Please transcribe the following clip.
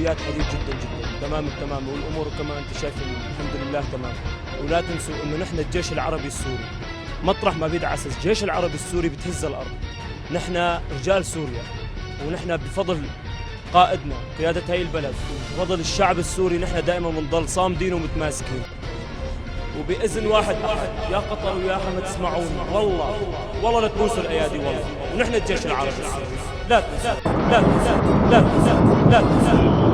المعنويات حديد جدا جدا. تمام التمام، والامور كما انت شايف الحمد لله تمام. ولا تنسوا انه نحن الجيش العربي السوري مطرح ما بيدعس الجيش العربي السوري بتهز الارض. نحن رجال سوريا، ونحن بفضل قائدنا قيادة هاي البلد وبفضل الشعب السوري نحن دائما بنضل صامدين ومتماسكين. وبإذن واحد أحد يا قطر ويا حمد تسمعون، والله لا تبوسوا الأيادي والله، ونحن الجيش العربي السوري. لا تنسوا، لا تنسوا، لا تنسوا، لا تنسوا.